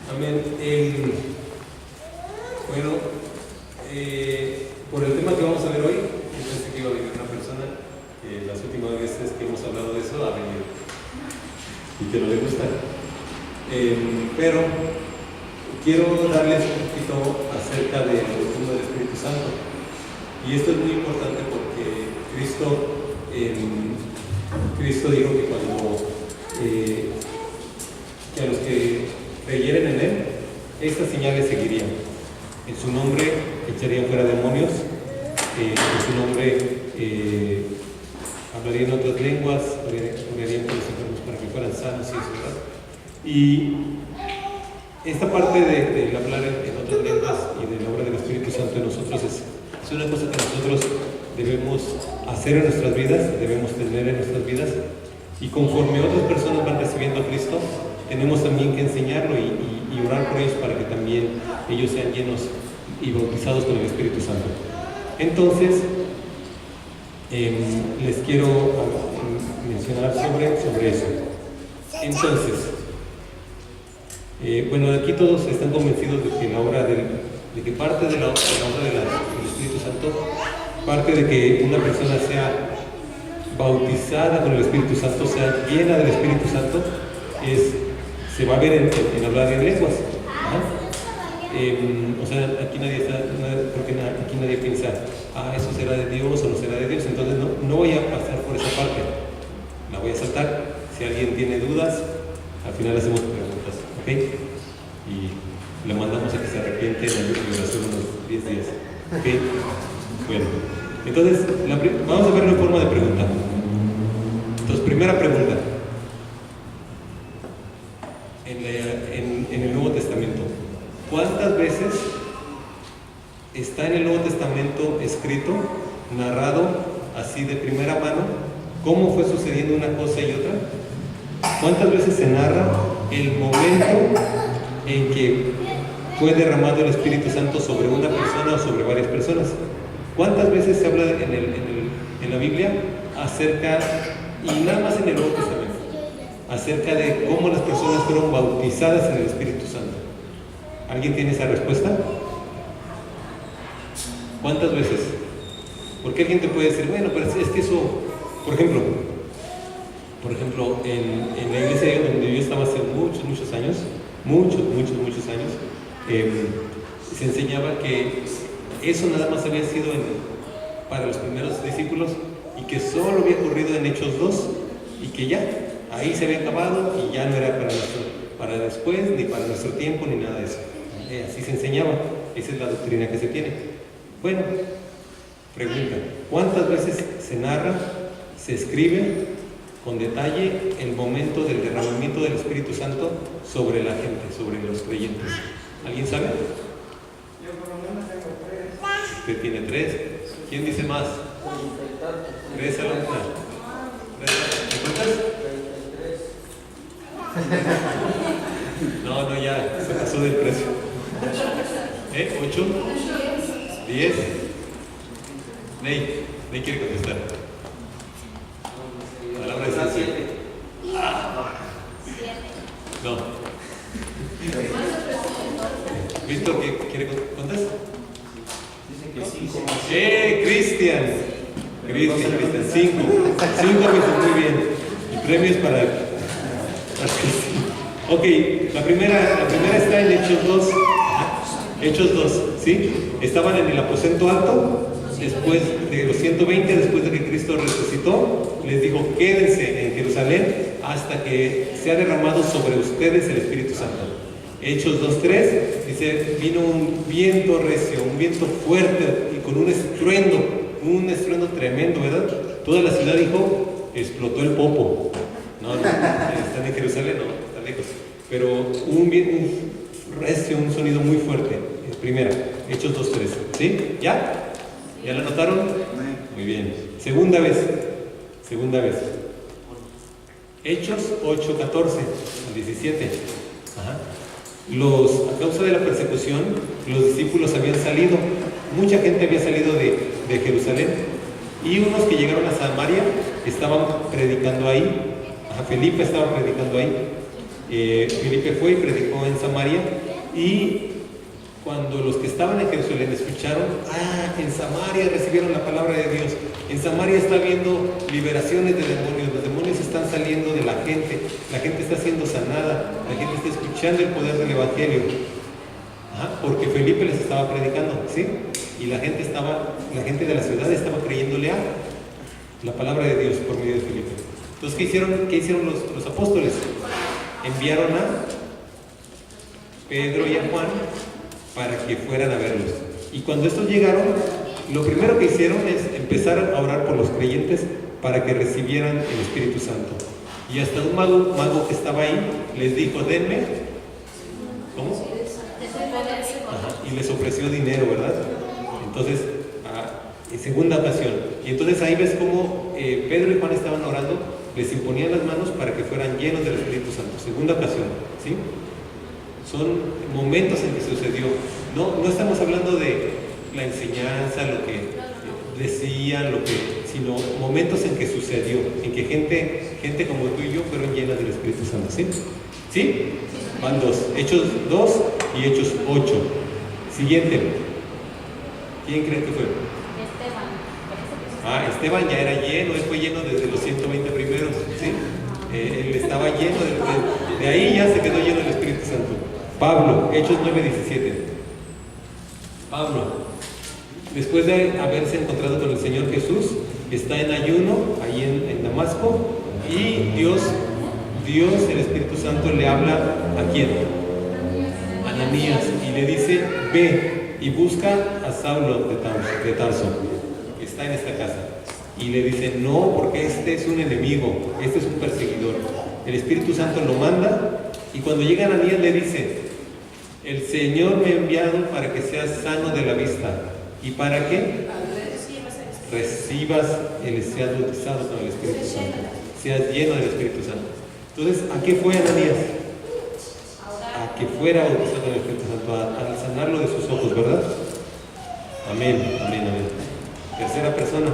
Amén. Bueno, por el tema que vamos a ver hoy, yo pensé que iba a venir una persona que las últimas veces que hemos hablado de eso ha venido y que no le gusta. Pero quiero darles un poquito acerca del bautismo del Espíritu Santo. Y esto es muy importante porque Cristo dijo que que a los que creyeren en Él, estas señales seguirían. En su nombre echarían fuera demonios, en su nombre hablarían otras lenguas, orarían por los enfermos para que fueran sanos, y eso, ¿verdad? Y esta parte de hablar en otras lenguas y de la obra del Espíritu Santo en nosotros es una cosa que nosotros debemos hacer en nuestras vidas, debemos tener en nuestras vidas, y conforme otras personas van recibiendo a Cristo, tenemos también que enseñarlo y orar por ellos para que también ellos sean llenos y bautizados con el Espíritu Santo. Entonces, les quiero mencionar sobre eso. Entonces, bueno, aquí todos están convencidos de que de que parte de la obra del Espíritu Santo, parte de que una persona sea bautizada con el Espíritu Santo, sea llena del Espíritu Santo, se va a ver en hablar en lenguas. O sea, aquí nadie piensa, eso será de Dios o no será de Dios, entonces no voy a pasar por esa parte, la voy a saltar. Si alguien tiene dudas, al final hacemos preguntas, ¿ok? Y le mandamos a que se arrepiente en la liberación unos 10 días, ¿ok? Bueno, entonces vamos a verlo en forma de pregunta. Entonces, primera pregunta. En el Nuevo Testamento, ¿cuántas veces está en el Nuevo Testamento escrito, narrado así de primera mano, cómo fue sucediendo una cosa y otra? ¿Cuántas veces se narra el momento en que fue derramado el Espíritu Santo sobre una persona o sobre varias personas? ¿Cuántas veces se habla en la Biblia acerca, y nada más en el Nuevo Testamento, acerca de cómo las personas fueron bautizadas en el Espíritu Santo? ¿Alguien tiene esa respuesta? ¿Cuántas veces? Porque alguien te puede decir, bueno, pero es que eso, por ejemplo, en la iglesia donde yo estaba hace muchos años, se enseñaba que eso nada más había sido para los primeros discípulos y que solo había ocurrido en Hechos 2 y que ya, ahí se había acabado y ya no era para después, ni para nuestro tiempo, ni nada de eso. Así se enseñaba, esa es la doctrina que se tiene. Bueno, pregunta, ¿cuántas veces se narra, se escribe con detalle el momento del derramamiento del Espíritu Santo sobre la gente, sobre los creyentes? ¿Alguien sabe? Yo por lo menos tengo 3. Usted tiene 3. ¿Quién dice más? 3 a la una. ¿Me cuentas? 33. No, ya se pasó del precio. 8, 10. Ney quiere contestar. Palabra de ciencia. No. ¿Víctor quiere contestar? Dice que 5. Cristian. 5. 5, muy bien. El premio es para Ok, la primera está en Hechos 2. Hechos 2, ¿sí? Estaban en el aposento alto, después de los 120, después de que Cristo resucitó, les dijo, quédense en Jerusalén hasta que sea derramado sobre ustedes el Espíritu Santo. Hechos 2:3 dice, vino un viento recio, un viento fuerte y con un estruendo tremendo, ¿verdad? Toda la ciudad dijo, explotó el popo. No, están en Jerusalén, no, están lejos. Pero un recio, un sonido muy fuerte. Primera, Hechos 2:3, ¿sí? ¿Ya? ¿Ya la notaron? Muy bien. Segunda vez. Hechos 8:14 al 17. Ajá. A causa de la persecución, los discípulos habían salido, mucha gente había salido de Jerusalén, y unos que llegaron a Samaria estaban predicando ahí. Felipe estaba predicando ahí. Felipe fue y predicó en Samaria, y cuando los que estaban en Jerusalén escucharon, en Samaria recibieron la palabra de Dios, en Samaria está habiendo liberaciones de demonios, los demonios están saliendo de la gente está siendo sanada, la gente está escuchando el poder del Evangelio, porque Felipe les estaba predicando, ¿sí? Y la gente de la ciudad estaba creyéndole a la palabra de Dios por medio de Felipe. Entonces, ¿qué hicieron los apóstoles? Enviaron a Pedro y a Juan para que fueran a verlos. Y cuando estos llegaron, lo primero que hicieron es empezar a orar por los creyentes para que recibieran el Espíritu Santo. Y hasta un mago que estaba ahí les dijo, denme, ¿cómo? Y les ofreció dinero, ¿verdad? Entonces, en segunda ocasión. Y entonces ahí ves cómo Pedro y Juan estaban orando, les imponían las manos para que fueran llenos del Espíritu Santo. Segunda ocasión, ¿sí? Son momentos en que sucedió. No estamos hablando de la enseñanza, lo que decían, sino momentos en que sucedió, en que gente como tú y yo fueron llenas del Espíritu Santo, ¿sí? ¿Sí? Van dos, Hechos 2 y Hechos 8. Siguiente. ¿Quién creen que fue? Esteban ya era lleno, él fue lleno desde los 120 primeros, ¿sí? Él estaba lleno, de ahí ya se quedó lleno del Espíritu Santo. Pablo, Hechos 9:17. Pablo, después de haberse encontrado con el Señor Jesús, está en ayuno, ahí en Damasco, y Dios, el Espíritu Santo, le habla ¿a quién? A Ananías, y le dice, ve y busca a Saulo de Tarso, que está en esta casa. Y le dice, no, porque este es un enemigo, este es un perseguidor. El Espíritu Santo lo manda, y cuando llega Ananías le dice, el Señor me ha enviado para que seas sano de la vista. ¿Y para qué? Recibas seas bautizado con el Espíritu Santo, seas lleno del Espíritu Santo. Entonces, ¿a qué fue Ananías? A que fuera bautizado con el Espíritu Santo, a sanarlo de sus ojos, ¿verdad? Amén. Tercera persona.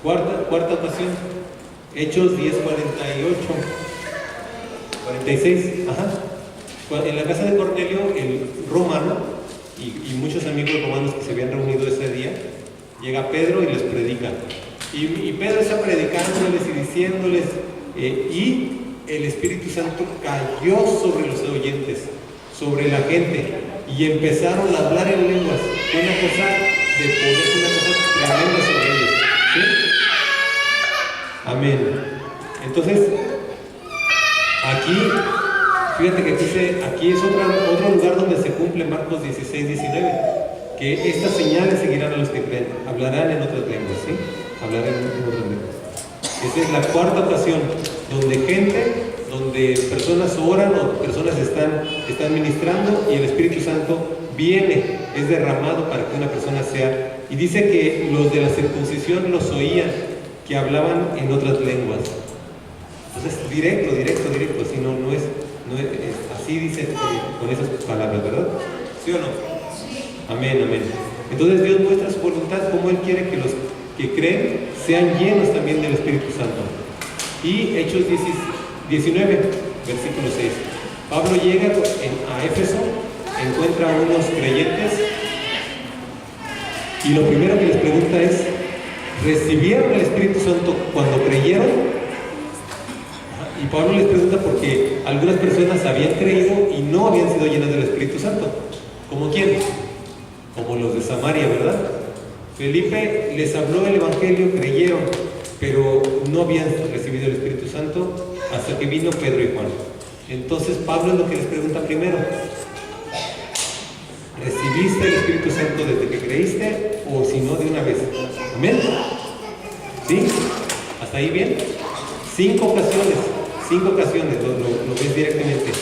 Cuarta ocasión, Hechos 10:46. En la casa de Cornelio, el romano, y muchos amigos romanos que se habían reunido ese día, llega Pedro y les predica. Y Pedro está predicándoles y diciéndoles, y el Espíritu Santo cayó sobre los oyentes, sobre la gente, y empezaron a hablar en lenguas. Fue una cosa de poder, una cosa tremenda sobre ellos, ¿sí? Amén. Entonces, aquí, fíjate que aquí es otro lugar donde se cumple Marcos 16:19, que estas señales seguirán a los que creen, hablarán en otras lenguas, ¿sí? Hablarán en otras lenguas. Esa es la cuarta ocasión donde personas oran o personas están ministrando y el Espíritu Santo viene, es derramado para que una persona sea. Y dice que los de la circuncisión los oían, que hablaban en otras lenguas. Entonces, directo, así no es así dice con esas palabras, ¿verdad? ¿Sí o no? Amén. Entonces Dios muestra su voluntad, como Él quiere que los que creen sean llenos también del Espíritu Santo. Y Hechos 19, versículo 6. Pablo llega a Éfeso, encuentra a unos creyentes y lo primero que les pregunta es, ¿recibieron el Espíritu Santo cuando creyeron? Y Pablo les pregunta porque algunas personas habían creído y no habían sido llenas del Espíritu Santo. ¿Como quién? Como los de Samaria, ¿verdad? Felipe les habló el Evangelio, creyeron, pero no habían recibido el Espíritu Santo hasta que vino Pedro y Juan. Entonces Pablo es lo que les pregunta primero. ¿Recibiste el Espíritu Santo desde que creíste o si no de una vez? ¿Amén? ¿Sí? ¿Hasta ahí bien? 5 ocasiones, lo ves directamente.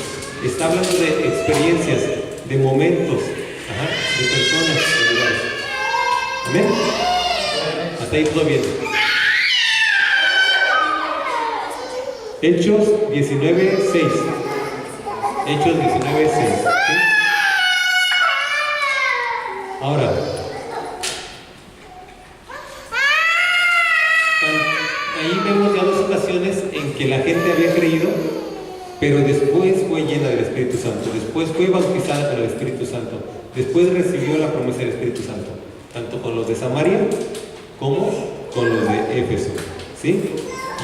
Está hablando de experiencias, de momentos, de personas, de lugares. ¿Amén? Hasta ahí todo bien. Hechos 19:6. Hechos 19:6. ¿Sí? Ahora, ahí vemos ya dos ocasiones en que la gente había creído, pero después fue llena del Espíritu Santo, después fue bautizada con el Espíritu Santo, después recibió la promesa del Espíritu Santo, tanto con los de Samaria como con los de Éfeso, ¿sí?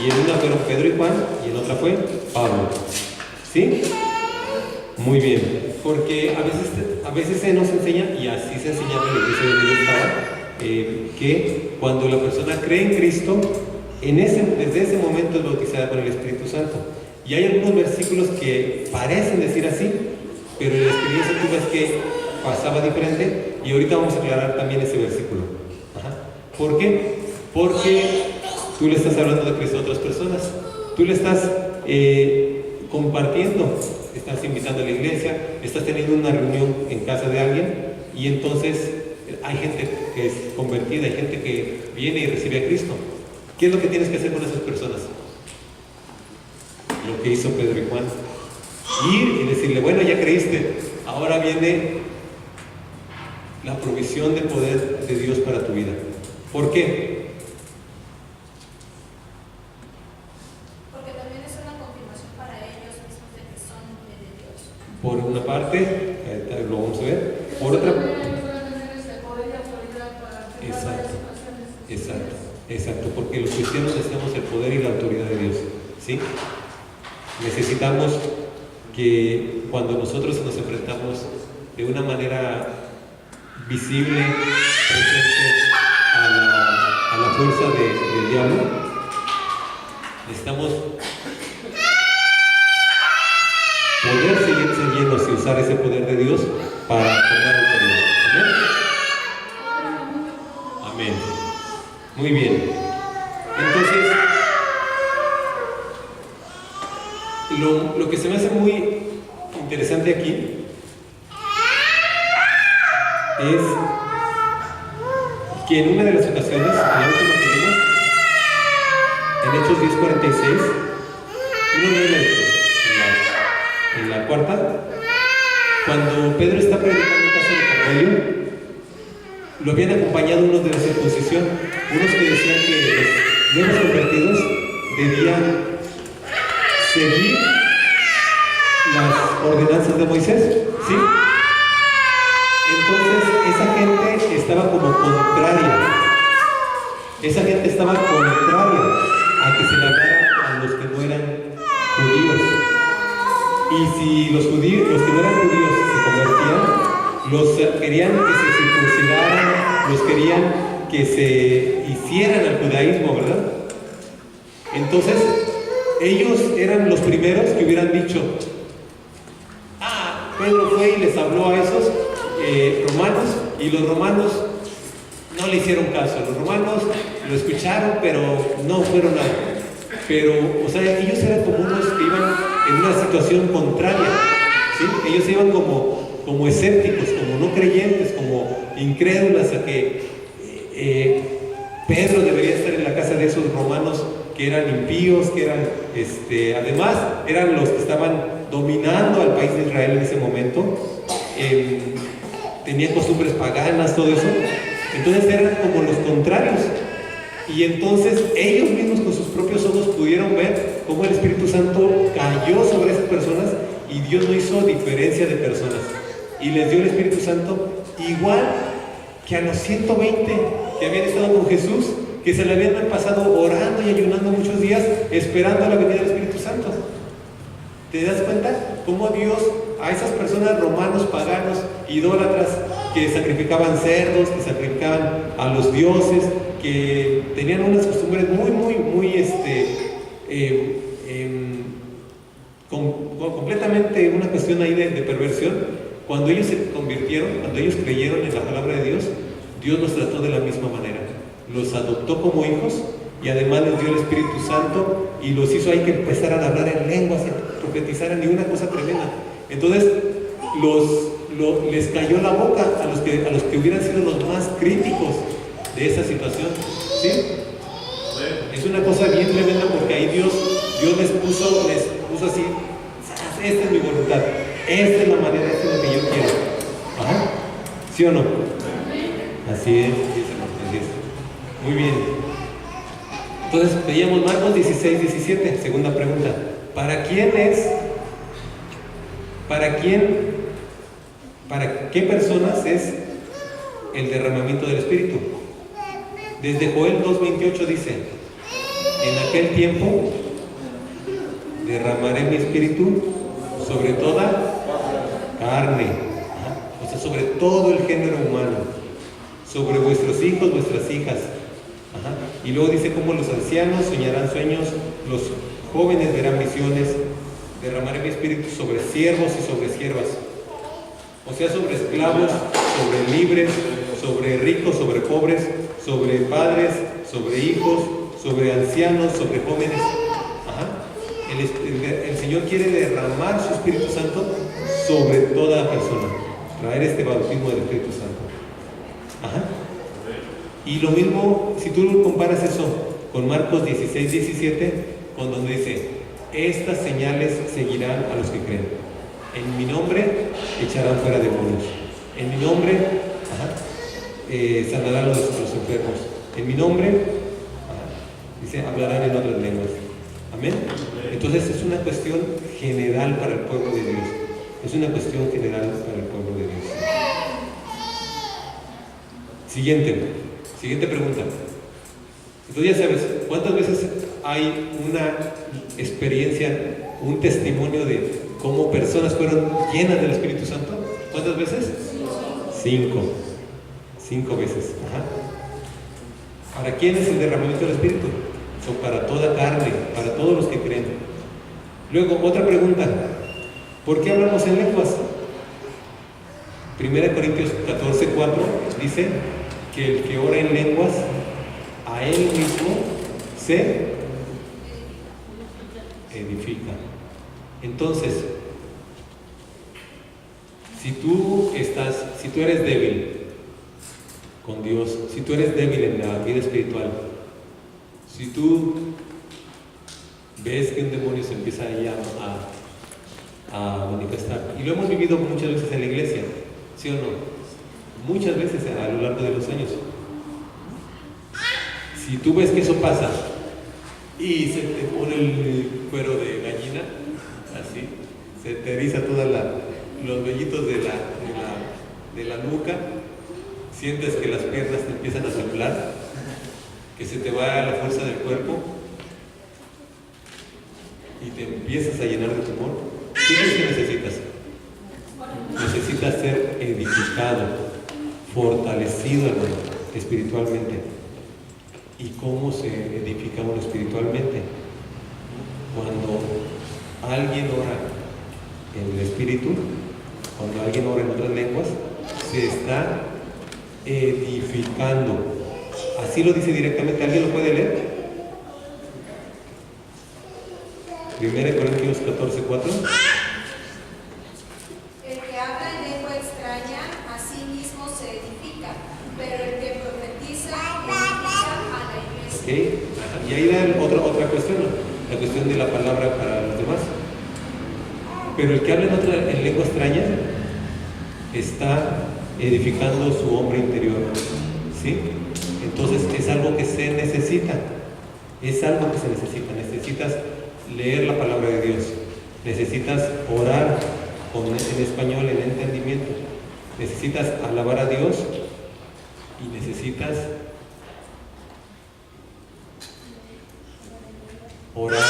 Y en una fueron Pedro y Juan, y en otra fue Pablo, ¿sí? Muy bien, porque a veces se nos enseña, y así se enseñaba en la iglesia donde yo estaba, que cuando la persona cree en Cristo, desde ese momento es bautizada con el Espíritu Santo. Y hay algunos versículos que parecen decir así, pero en la experiencia tú ves que pasaba diferente, y ahorita vamos a aclarar también ese versículo. Ajá. ¿Por qué? Porque tú le estás hablando de Cristo a otras personas, tú le estás compartiendo, estás invitando a la iglesia, estás teniendo una reunión en casa de alguien, y entonces hay gente que es convertida, hay gente que viene y recibe a Cristo. ¿Qué es lo que tienes que hacer con esas personas? Lo que hizo Pedro y Juan, ir y decirle, bueno, ya creíste, ahora viene la provisión del poder de Dios para tu vida. ¿Por qué? Porque también es una confirmación para ellos mismos de que son de Dios. Por una parte, lo vamos a ver, por otra. Exacto, porque los cristianos necesitamos el poder y la autoridad de Dios, ¿sí? Necesitamos que cuando nosotros nos enfrentamos de una manera visible, presente a la fuerza del diablo, necesitamos poder seguir llenos y usar ese poder de Dios para tomar autoridad. ¿Amén? Amén. Muy bien. Entonces, lo que se me hace muy interesante aquí es que en una de las ocasiones, en la última que vimos, en Hechos 10:46, uno de en la cuarta, cuando Pedro está predicando en casa de Cornelio, lo habían acompañado unos de la circuncisión, unos que decían que los nuevos convertidos debían seguir las ordenanzas de Moisés, ¿sí? Entonces esa gente estaba como contraria, a que se le hablara a los que no eran judíos. Y si los que no eran judíos se convertían, querían que se circuncidaran, los querían que se hicieran al judaísmo, ¿verdad? Entonces, ellos eran los primeros que hubieran dicho, Pedro fue y les habló a esos romanos, y los romanos no le hicieron caso. Los romanos lo escucharon, pero no fueron nada. Pero, o sea, ellos eran como unos que iban en una situación contraria, ¿sí? Ellos iban como escépticos, como no creyentes, como incrédulos a que Pedro debería estar en la casa de esos romanos que eran impíos, que eran, además, eran los que estaban dominando al país de Israel en ese momento, tenían costumbres paganas, todo eso. Entonces eran como los contrarios. Y entonces ellos mismos con sus propios ojos pudieron ver cómo el Espíritu Santo cayó sobre esas personas, y Dios no hizo diferencia de personas, y les dio el Espíritu Santo igual que a los 120 que habían estado con Jesús, que se le habían pasado orando y ayunando muchos días esperando la venida del Espíritu Santo. ¿Te das cuenta cómo Dios a esas personas, romanos, paganos, idólatras, que sacrificaban cerdos, que sacrificaban a los dioses, que tenían unas costumbres muy completamente una cuestión ahí de perversión? Cuando ellos se convirtieron, cuando ellos creyeron en la palabra de Dios, Dios los trató de la misma manera. Los adoptó como hijos, y además les dio el Espíritu Santo, y los hizo ahí que empezaran a hablar en lenguas y profetizaran, y una cosa tremenda. Entonces les cayó la boca a los que hubieran sido los más críticos de esa situación, ¿sí? Es una cosa bien tremenda, porque ahí Dios les puso así, esta es mi voluntad, esta es la manera, esta es lo que yo quiero. Ajá. ¿Sí o no? Así es. Muy bien. Entonces veíamos Marcos 16, 17, segunda pregunta. ¿Para qué personas es el derramamiento del Espíritu? Desde Joel 2:28 dice: en aquel tiempo derramaré mi espíritu sobre toda carne, o sea, sobre todo el género humano, sobre vuestros hijos, vuestras hijas. Y luego dice cómo los ancianos soñarán sueños, los jóvenes verán visiones, derramaré mi espíritu sobre siervos y sobre siervas, o sea, sobre esclavos, sobre libres, sobre ricos, sobre pobres, sobre padres, sobre hijos, sobre ancianos, sobre jóvenes. El Señor quiere derramar su Espíritu Santo sobre toda persona, traer este bautismo del Espíritu Santo. Y lo mismo, si tú comparas eso con Marcos 16, 17, con donde dice: estas señales seguirán a los que creen. En mi nombre echarán fuera demonios. En mi nombre sanarán los enfermos. En mi nombre, dice, hablarán en otras lenguas. Amén. Entonces es una cuestión general para el pueblo de Dios. Es una cuestión general para el pueblo de Dios. Siguiente pregunta. Entonces ya sabes, ¿cuántas veces hay una experiencia, un testimonio de cómo personas fueron llenas del Espíritu Santo? ¿Cuántas veces? 5 veces. ¿Para quién es el derramamiento del Espíritu? Son para toda carne, para todos los que creen. Luego, otra pregunta: ¿por qué hablamos en lenguas? 1 Corintios 14:4 dice que el que ora en lenguas, a él mismo se edifica. Entonces, si tú eres débil con Dios, si tú eres débil en la vida espiritual, si tú ves que un demonio se empieza ahí a manifestar, y lo hemos vivido muchas veces en la iglesia, ¿sí o no? Muchas veces a lo largo de los años. Si tú ves que eso pasa y se te pone el cuero de gallina, así, se te eriza todos los vellitos de la nuca, sientes que las piernas te empiezan a temblar, que se te va la fuerza del cuerpo y te empiezas a llenar de temor, ¿qué crees que necesitas? Necesitas ser edificado, fortalecido, hermano, espiritualmente. ¿Y cómo se edifica uno espiritualmente? Cuando alguien ora en el Espíritu, cuando alguien ora en otras lenguas, se está edificando. Así lo dice directamente. ¿Alguien lo puede leer? 1 Corintios 14:4. El que habla en lengua extraña a sí mismo se edifica, pero el que profetiza edifica a la iglesia. ¿Okay? Y ahí da otra cuestión, la cuestión de la palabra para los demás. Pero el que habla en lengua extraña está edificando su hombre interior, ¿sí? Entonces es algo que se necesita. Necesitas leer la palabra de Dios, necesitas orar en español, en entendimiento, necesitas alabar a Dios y necesitas orar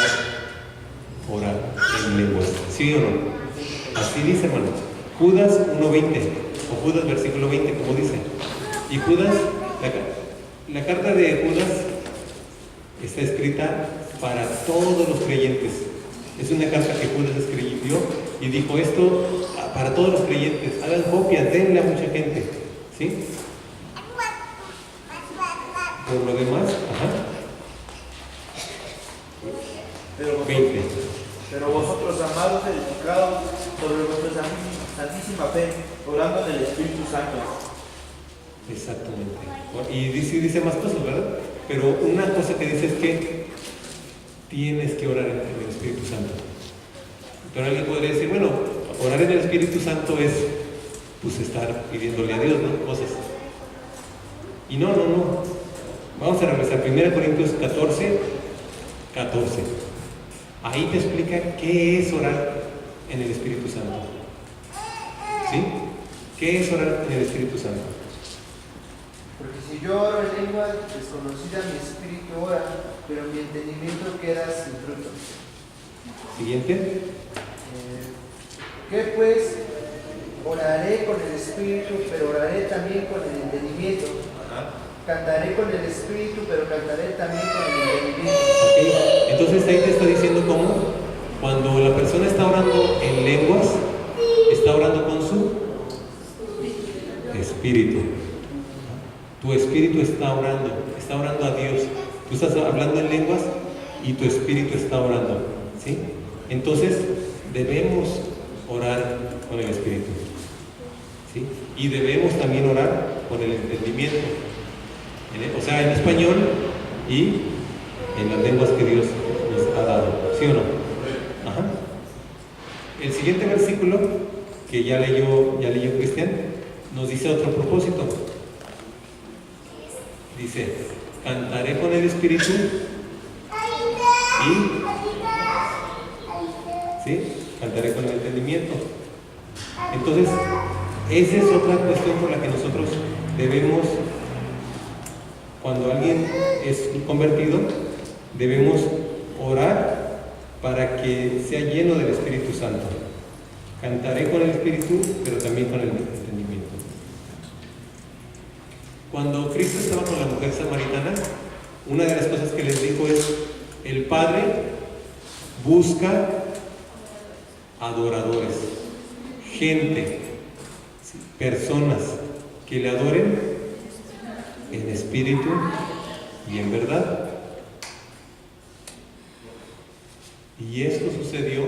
en lenguas. ¿Sí o no? Así dice, hermano. Judas 1:20 o Judas versículo 20, como dice. Y Judas, la carta de Judas está escrita para todos los creyentes. Es una carta que Judas escribió y dijo esto para todos los creyentes. Hagan copias, denle a mucha gente, ¿sí? Por lo demás, Pero vosotros, amados, edificados sobre vuestra santísima fe, orando en el Espíritu Santo. Exactamente. Y dice más cosas, ¿verdad? Pero una cosa que dice es que tienes que orar en el Espíritu Santo. Pero alguien podría decir, bueno, orar en el Espíritu Santo es pues estar pidiéndole a Dios, ¿no? Cosas. Y no. Vamos a regresar. 1 Corintios 14, 14. Ahí te explica qué es orar en el Espíritu Santo. ¿Sí? ¿Qué es orar en el Espíritu Santo? Porque si yo oro en lengua desconocida, mi espíritu ora, pero mi entendimiento queda sin fruto. Siguiente. ¿Qué pues? Oraré con el espíritu, pero oraré también con el entendimiento. Cantaré con el espíritu, pero cantaré también con el entendimiento. Okay. Entonces ahí te está diciendo cómo cuando la persona está orando en lenguas, está orando con su espíritu. Tu espíritu está orando a Dios. Tú estás hablando en lenguas y tu espíritu está orando, ¿sí? Entonces debemos orar con el espíritu, ¿sí? Y debemos también orar con el entendimiento, o sea, en español y en las lenguas que Dios nos ha dado, ¿sí o no? Ajá. El siguiente versículo que ya leyó Cristian nos dice otro propósito. Dice: cantaré con el espíritu y ¿sí? Cantaré con el entendimiento. Entonces, esa es otra cuestión por la que nosotros debemos, cuando alguien es convertido, debemos orar para que sea lleno del Espíritu Santo. Cantaré con el Espíritu, pero también con el entendimiento. Cuando Cristo estaba con la mujer samaritana, una de las cosas que les dijo es: el Padre busca adoradores, gente, personas que le adoren en espíritu y en verdad. Y esto sucedió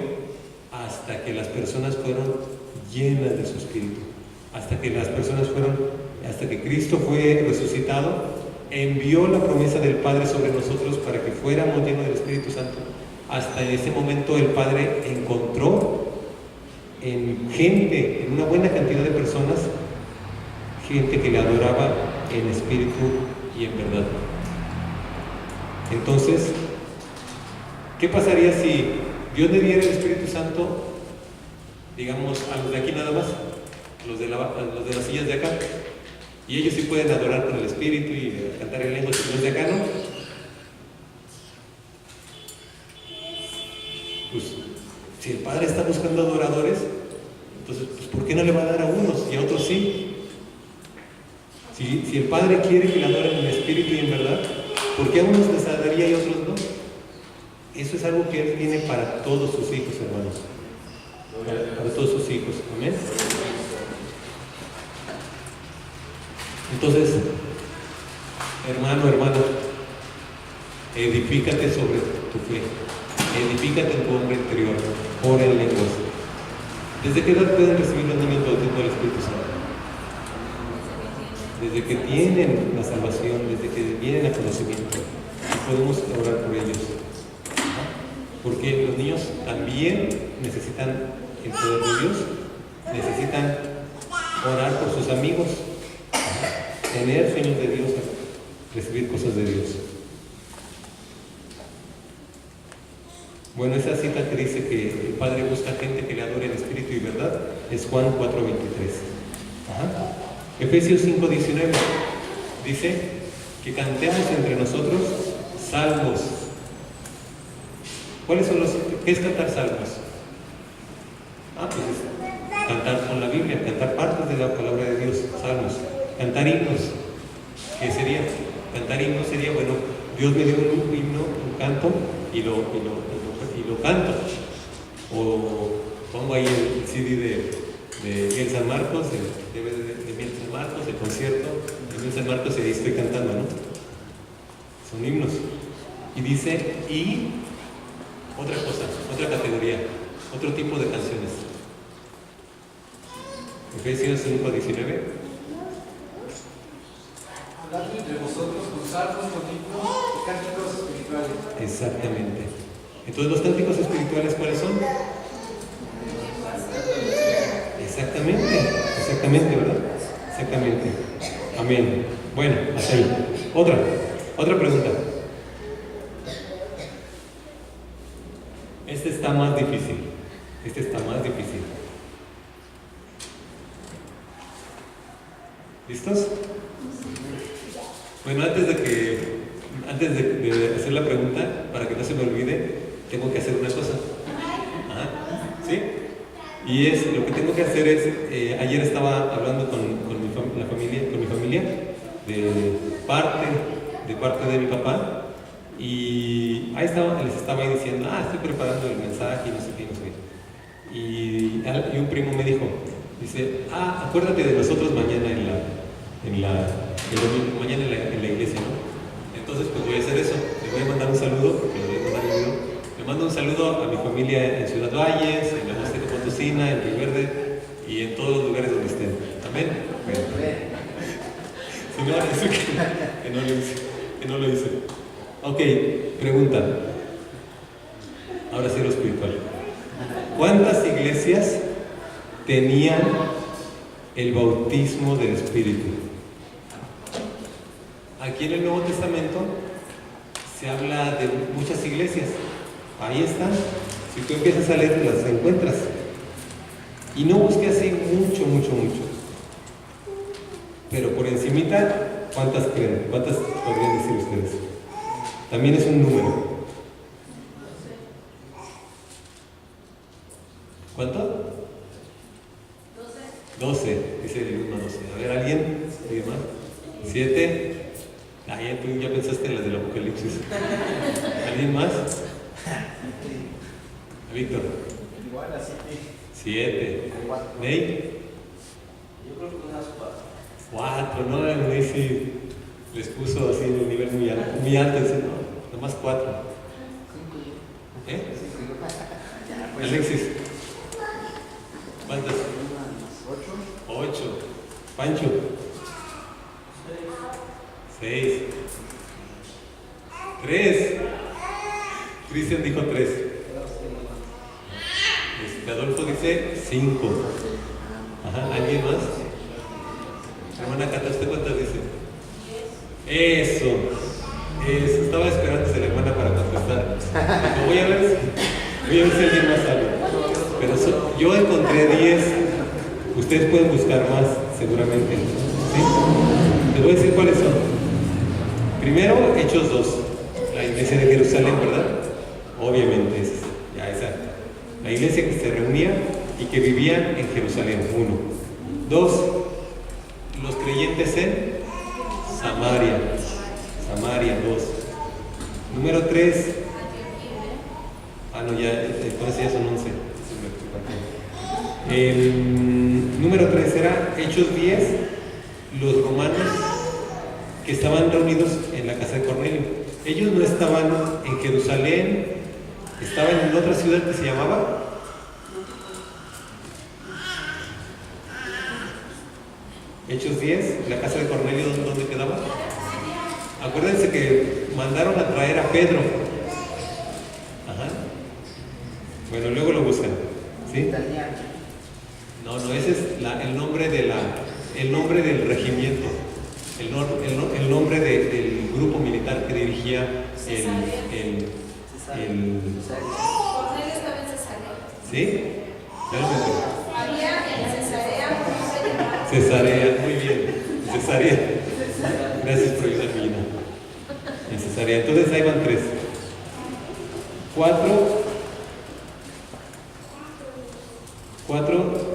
hasta que las personas fueron llenas de su espíritu, hasta que Cristo fue resucitado, envió la promesa del Padre sobre nosotros para que fuéramos llenos del Espíritu Santo. Hasta en ese momento el Padre encontró en gente, en una buena cantidad de personas, gente que le adoraba en espíritu y en verdad. Entonces, ¿qué pasaría si Dios le diera el Espíritu Santo, digamos, a los de aquí nada más, a los de las sillas de acá? Y ellos sí pueden adorar con el espíritu y cantar en lenguas, y los de acá no. Pues, si el Padre está buscando adoradores, entonces, pues, ¿por qué no le va a dar a unos y a otros sí? Si el Padre quiere que le adoren en espíritu y en verdad, ¿por qué a unos les daría y a otros no? Eso es algo que Él tiene para todos sus hijos, hermanos. Para todos sus hijos. Amén. Entonces, hermana, edifícate sobre tu fe, edifícate en tu hombre interior, ora en lenguas. ¿Desde qué edad pueden recibir los niños bautismo del Espíritu Santo? Desde que tienen la salvación, desde que vienen a conocimiento, y podemos orar por ellos, porque los niños también necesitan el poder de Dios, necesitan orar por sus amigos, tener sueños de Dios, recibir cosas de Dios. Bueno, esa cita que dice que el Padre busca gente que le adore en espíritu y verdad es Juan 4:23. Efesios 5:19 dice que cantemos entre nosotros salmos. ¿Qué es cantar salmos? Pues es cantar con la Biblia, cantar partes de la palabra de Dios, salmos. Cantar himnos. ¿Qué sería? Cantar himnos sería, bueno, Dios me dio un himno, un canto, y lo canto. O pongo ahí el CD de Miguel San Marcos, el DVD de Miguel San Marcos, el concierto de Miguel San Marcos, y ahí estoy cantando, ¿no? Son himnos. Y dice, y otra cosa, otra categoría, otro tipo de canciones. Efesios 5:19. Hablando entre vosotros con salmos, con himnos y cánticos espirituales. Exactamente. Entonces, ¿los cánticos espirituales cuáles son? Exactamente, ¿verdad? Exactamente. Amén. Bueno, hasta ahí. Otra pregunta. Este está más difícil. Este está más difícil. ¿Listos? Bueno, antes de hacer la pregunta, para que no se me olvide, tengo que hacer una cosa. Ajá. ¿Sí? Y lo que tengo que hacer es, ayer estaba hablando con mi familia, de parte de mi papá, y ahí les estaba diciendo, estoy preparando el mensaje y no sé qué, no sé qué. Y un primo me dijo, dice, acuérdate de nosotros mañana en la iglesia, ¿no? Entonces pues voy a hacer eso, le voy a mandar un saludo, porque le voy a mandar el video. Le mando un saludo a mi familia en Ciudad Valles, en la Huasteca Potosina, en Río Verde y en todos los lugares donde estén. Amén. Bueno. Si no, es que no lo hice. Ok, pregunta. Ahora sí lo espiritual. ¿Cuántas iglesias tenían el bautismo del Espíritu? Aquí en el Nuevo Testamento se habla de muchas iglesias. Ahí están. Si tú empiezas a leer, las encuentras. Y no busqué así mucho. Pero por encimita, ¿cuántas creen? ¿Cuántas podrían decir ustedes? También es un número. ¿Cuánto? 12. Dice el 1, 12. A ver, ¿alguien? ¿Alguien más? 7. Tú ya pensaste en las del Apocalipsis. ¿Alguien más? Víctor. Igual a 7. ¿Ney? Yo creo que unas 4, ¿no? Ney sí les puso así en un nivel muy alto, no, nomás 4. Alexis. ¿Cuántas? 8. Pancho. 6. 3. Cristian dijo 3. Adolfo dice 5. Ajá, ¿alguien más? Hermana Cata, ¿usted cuántas dice? Eso. Estaba esperando a la hermana para contestar. Pero voy a ver si alguien más sabe. Pero yo encontré 10. Ustedes pueden buscar más, seguramente. ¿Sí? Les voy a decir cuáles son. Primero, Hechos 2. La iglesia de Jerusalén, ¿verdad? Obviamente, esa. La iglesia que se reunía y que vivía en Jerusalén, 1. 2. Los creyentes en Samaria, 2. Número 3. No, ya, entonces ya son 11. Número 3 era Hechos 10, los romanos que estaban reunidos en la casa de Cornelio. Ellos no estaban en Jerusalén, estaban en otra ciudad que se llamaba Hechos 10, la casa de Cornelio, ¿dónde quedaba? Acuérdense que mandaron a traer a Pedro. Ajá. Bueno, luego lo buscan. ¿Sí? No, ese es el nombre del regimiento, el nombre del grupo militar que dirigía Cornelio estaba en Cesarea. ¿Sí? Había en Cesarea un hombre llamado Cesarea, muy bien. Cesarea. Gracias por ayudarme, Gina. En Cesarea. Entonces ahí van 3. 4,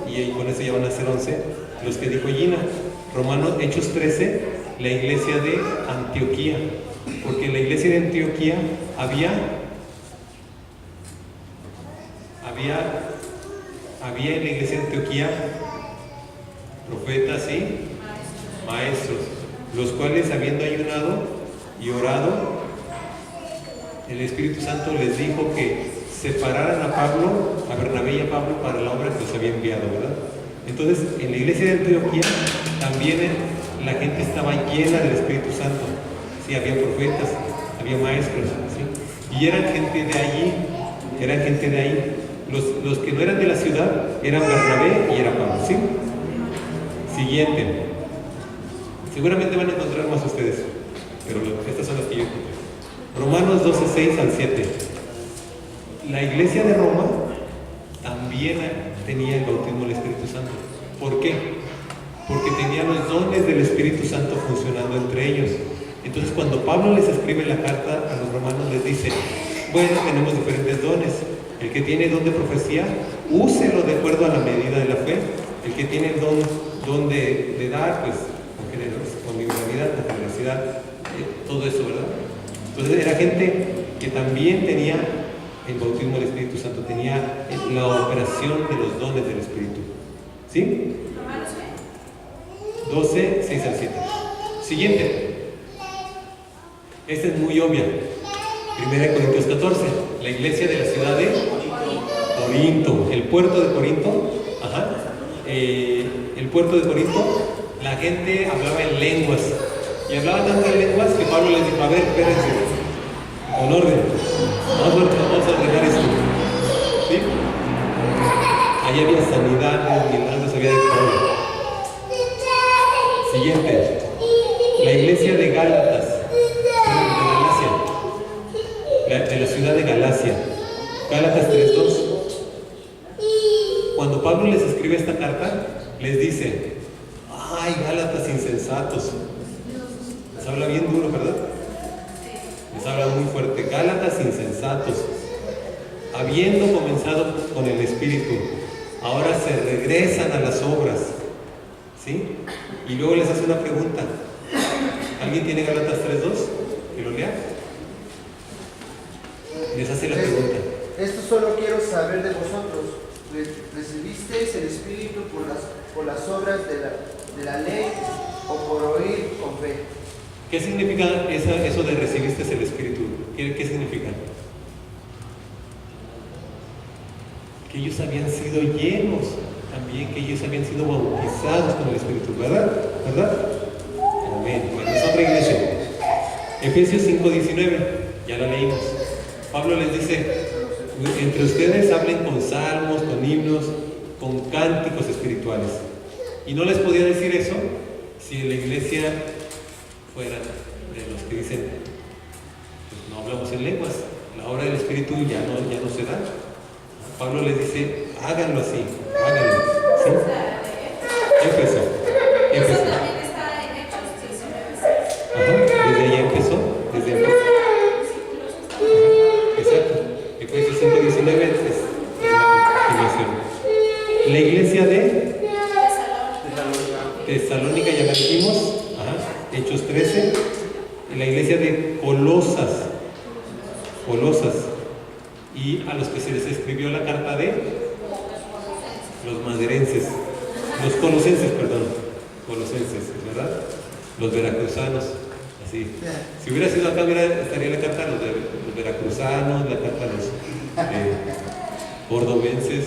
y con eso ya van a ser 11. Los que dijo Gina. Hechos 13, la iglesia de Antioquía. Porque en la iglesia de Antioquía había en la iglesia de Antioquía profetas y maestros, los cuales habiendo ayunado y orado, el Espíritu Santo les dijo que separaran a Bernabé y a Pablo para la obra que los había enviado, ¿verdad? Entonces, en la iglesia de Antioquía también la gente estaba llena del Espíritu Santo. Sí, había profetas, había maestros, ¿sí? Y eran gente de ahí. Los que no eran de la ciudad eran Bernabé y era Pablo, ¿sí? Siguiente. Seguramente van a encontrar más ustedes, pero estas son las que yo encontré. Romanos 12, 6 al 7. La iglesia de Roma también tenía el bautismo del Espíritu Santo. ¿Por qué? Porque tenía los dones del Espíritu Santo funcionando entre ellos. Entonces, cuando Pablo les escribe la carta a los romanos, les dice: bueno, tenemos diferentes dones. El que tiene don de profecía, úselo de acuerdo a la medida de la fe. El que tiene el don de dar, pues con liberalidad, con generosidad, todo eso, ¿verdad? Entonces era gente que también tenía el bautismo del Espíritu Santo, tenía la operación de los dones del Espíritu. ¿Sí? 12, 6 al 7. Siguiente. Esta es muy obvia. 1 Corintios 14. La iglesia de la ciudad de Corinto. El puerto de Corinto. Ajá. El puerto de Corinto, la gente hablaba en lenguas. Y hablaba tanto en lenguas que Pablo les dijo: a ver, espérense, con orden. Vamos a ordenar esto. ¿Sí? Allí había sanidades, milagros, había de todo. Siguiente. La iglesia de Gálatas, de la ciudad de Galacia. Gálatas 3:2. Cuando Pablo les escribe esta carta, les dice: ay, Gálatas insensatos. Les habla bien duro, ¿verdad? Les habla muy fuerte. Gálatas insensatos, habiendo comenzado con el Espíritu, ahora se regresan a las obras. ¿Sí? Y luego les hace una pregunta. ¿Alguien tiene Gálatas 3:2? ¿Que lo lea? Les hace la pregunta. Esto solo quiero saber de vosotros. ¿Recibisteis el Espíritu por las obras de la ley o por oír con fe? ¿Qué significa eso de recibiste el Espíritu? ¿Qué significa? Que ellos habían sido llenos también, que ellos habían sido bautizados con el Espíritu, ¿verdad? ¿Verdad? Amén. Bueno, es otra iglesia. Efesios 5:19, ya la leímos. Pablo les dice: entre ustedes hablen con salmos, con himnos, con cánticos espirituales. Y no les podía decir eso si en la iglesia fueran de los que dicen: pues no hablamos en lenguas, la obra del Espíritu ya no se da. Pablo les dice: háganlo así, háganlo. ¿Sí? Empezó. Eso también está en Hechos 19:6. Ajá, desde ahí empezó. Exacto. Efesios 5:19 es la continuación. La iglesia de Tesalónica, ya la dijimos. Ajá. Hechos 13. La iglesia de Colosas. Y a los que se les escribió la carta de los maderenses, los colosenses, ¿verdad? Los veracruzanos, así. Si hubiera sido acá, estaría la carta a los veracruzanos, la carta a los cordobenses,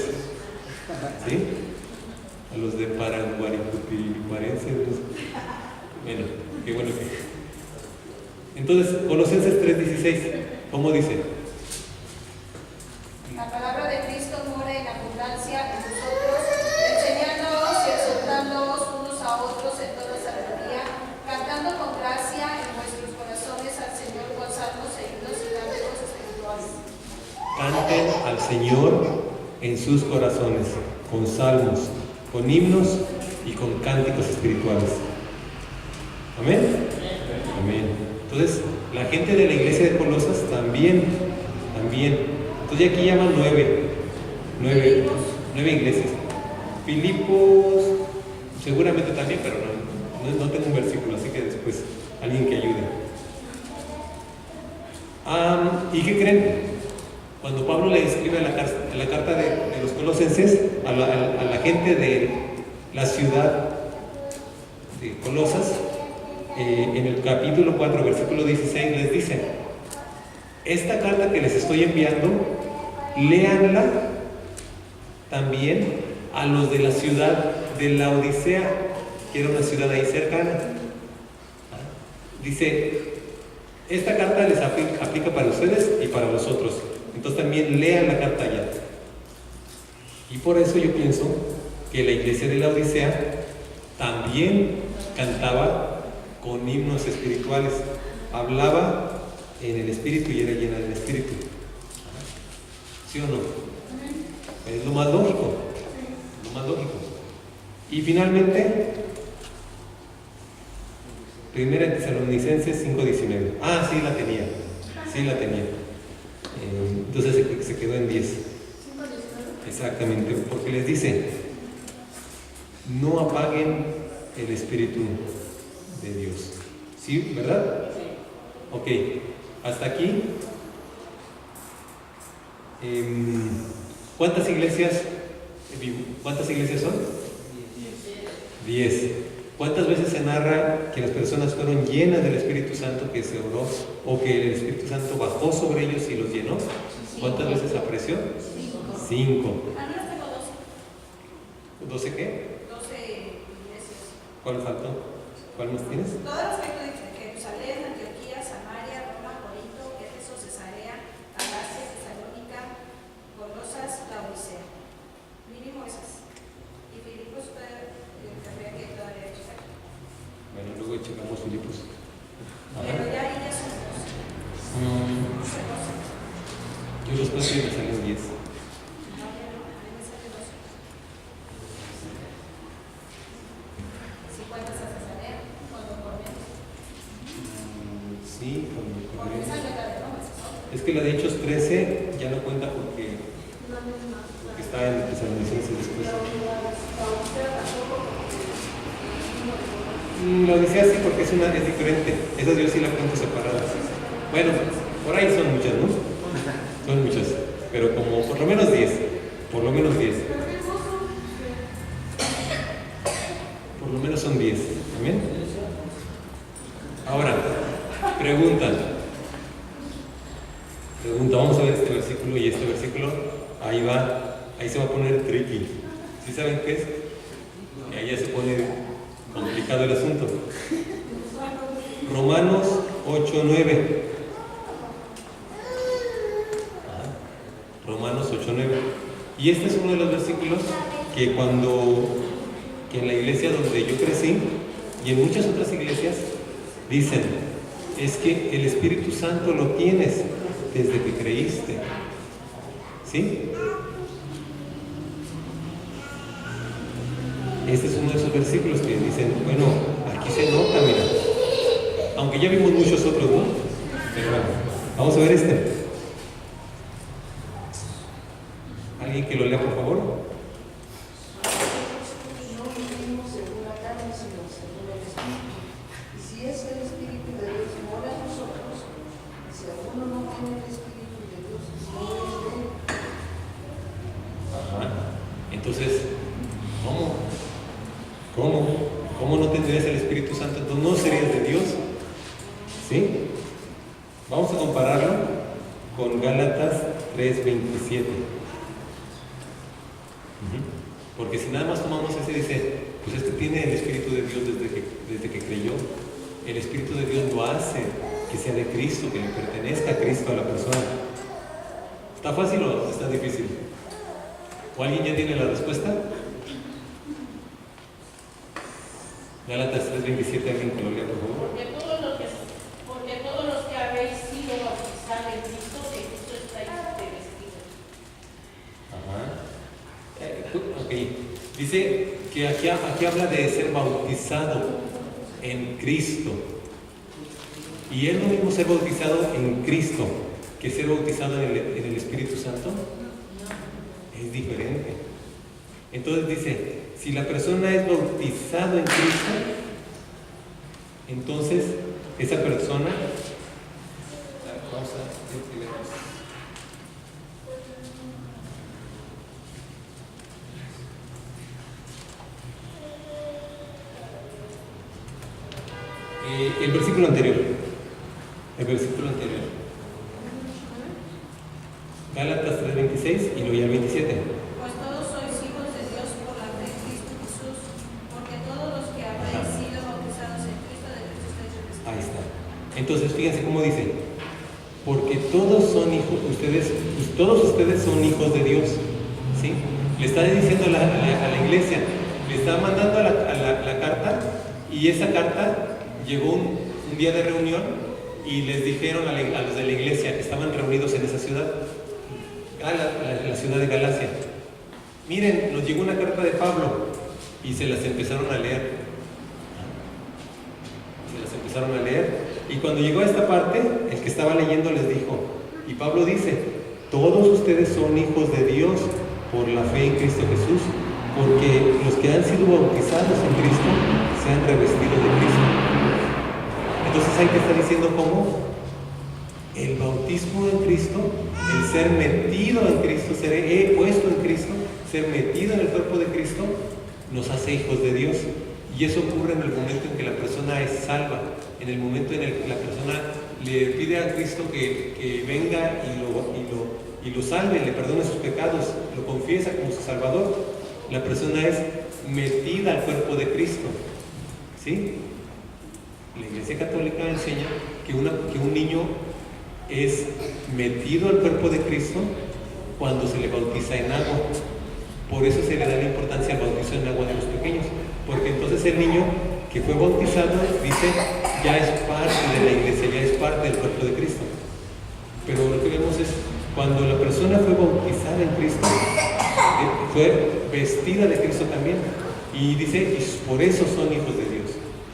¿sí? A los de Paraguaricuarenses. Bueno, qué bueno que. Entonces, Colosenses 3:16, ¿cómo dice? La palabra de Cristo mora en abundancia en vosotros, enseñándoos y exhortándoos unos a otros en toda sabiduría, cantando con gracia en vuestros corazones al Señor con salmos e himnos y cánticos espirituales. Canten al Señor en sus corazones, con salmos, con himnos y con cánticos espirituales. ¿Amén? Amén. Entonces, la gente de la iglesia de Colosas también. Entonces aquí llaman nueve iglesias. Filipos, seguramente también, pero no tengo un versículo, así que después alguien que ayude. ¿Y qué creen? Cuando Pablo le escribe la carta de los colosenses a la gente de la ciudad de Colosas, en el capítulo 4, versículo 16, les dice: esta carta que les estoy enviando, léanla también a los de la ciudad de Laodicea, que era una ciudad ahí cercana. Dice: esta carta les aplica para ustedes y para los otros. Entonces también lean la carta allá. Y por eso yo pienso que la iglesia de Laodicea también cantaba con himnos espirituales, hablaba en el Espíritu y era llena del Espíritu. ¿Sí o no? Es lo más lógico. Lo más lógico. Y finalmente, 1 Tesalonicenses 5:19. Ah, sí la tenía. Sí la tenía. Entonces se quedó en 10. Exactamente, porque les dice: no apaguen el Espíritu de Dios. ¿Sí? ¿Verdad? Ok, hasta aquí. ¿Cuántas iglesias son? 10. ¿Cuántas veces se narra que las personas fueron llenas del Espíritu Santo, que se oró, o que el Espíritu Santo bajó sobre ellos y los llenó? ¿Cuántas veces apareció? 5. ¿12 qué? 12 iglesias. ¿Cuál faltó? ¿Cuál más tienes? Todas las que de Jerusalén, Antioquía, Samaria, Roma, Corinto, Éfeso, Cesarea, Galacia, Tesalónica, Colosas, Laodicea. Mínimo esas. Y Filipos tendría que todavía checar. Bueno, luego checamos Filipos. Pero ya ahí ya son 12. Yo los puse y me salen 10. Sí, es que la de Hechos 13 ya no cuenta porque está en Tesalonicenses después. La Odisea sí, porque es diferente. Esas yo sí la cuento separadas. Bueno, por ahí son muchas, ¿no? Son muchas, pero como por lo menos 10. Por lo menos 10. Por lo menos son 10. ¿Amén? Ahora, pregunta, vamos a ver este versículo y este versículo, ahí se va a poner tricky. ¿Sí saben qué es? Y ahí ya se pone complicado el asunto. Romanos 8:9. Romanos 8:9. Y este es uno de los versículos que en la iglesia donde yo crecí y en muchas otras iglesias dicen: es que el Espíritu Santo lo tienes desde que creíste. ¿Sí? Este es uno de esos versículos que dicen: bueno, aquí se nota, mira. Aunque ya vimos muchos otros, ¿no? Pero bueno, vamos a ver este. ¿Alguien que lo lea, por favor? No vivimos según la carne, sino según el Espíritu. Y si es el Espíritu de Dios mora en nosotros, si alguno no tiene el Espíritu de Dios, no es de él. Ajá. Entonces, ¿cómo no tendrías el Espíritu Santo? Entonces no serías de Dios. ¿Sí? Vamos a compararlo con Gálatas 3:27. Porque si nada más tomamos ese, dice: pues este tiene el Espíritu de Dios desde que creyó. El Espíritu de Dios lo hace que sea de Cristo, que le pertenezca a Cristo a la persona. ¿Está fácil o está difícil? ¿O alguien ya tiene la respuesta? Gálatas 3:27, alguien que lo lea, por favor. Porque todos los que habéis sido bautizados en Cristo estáis revestidos. Ajá. Ok. Dice que aquí habla de ser bautizado en Cristo. Y es lo mismo ser bautizado en Cristo que ser bautizado en el Espíritu Santo. Es diferente. Entonces dice: si la persona es bautizado en Cristo, entonces esa persona, vamos a escribir. El versículo anterior. Gálatas 3:26 y luego ya el 27. Pues todos sois hijos de Dios por la fe en Cristo Jesús, porque todos los que habéis sido bautizados en Cristo, de Cristo estáis revestidos. Ahí está. Entonces, fíjense cómo dice: porque todos son hijos, todos ustedes son hijos de Dios. ¿Sí? Le está diciendo a la iglesia, le está mandando la carta, y esa carta llegó un día de reunión y les dijeron a los de la iglesia, estaban reunidos en esa ciudad, la ciudad de Galacia. Miren, nos llegó una carta de Pablo y se las empezaron a leer. Y cuando llegó a esta parte, el que estaba leyendo les dijo, y Pablo dice, todos ustedes son hijos de Dios por la fe en Cristo Jesús, porque los que han sido bautizados en Cristo se han revestido de Cristo. Entonces hay que estar diciendo cómo el bautismo en Cristo, el ser metido en Cristo, ser puesto en Cristo, ser metido en el cuerpo de Cristo, nos hace hijos de Dios. Y eso ocurre en el momento en que la persona es salva, en el momento en el que la persona le pide a Cristo que venga y lo salve, le perdone sus pecados, lo confiesa como su Salvador. La persona es metida al cuerpo de Cristo. ¿Sí? La Iglesia Católica enseña que un niño es metido al cuerpo de Cristo cuando se le bautiza en agua. Por eso se le da la importancia al bautizo en agua de los pequeños, porque entonces el niño que fue bautizado, dice, ya es parte de la iglesia, ya es parte del cuerpo de Cristo. Pero lo que vemos es, cuando la persona fue bautizada en Cristo, fue vestida de Cristo también, y dice, y por eso son hijos de Dios.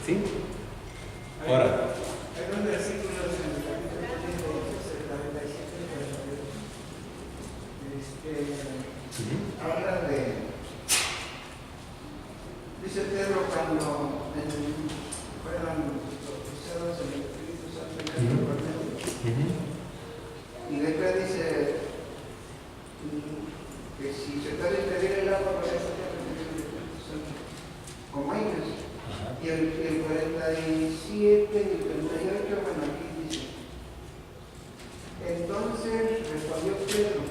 ¿Sí? Ahora, hay un versículo en el capítulo 47, habla de, dice Pedro, cuando fueron bautizados en el Espíritu Santo en el Cornelio, y después dice que si se puede pedir el agua para eso ya el Espíritu Santo, como ellos. Y el 47 y el 38, bueno, aquí dice, entonces respondió Pedro,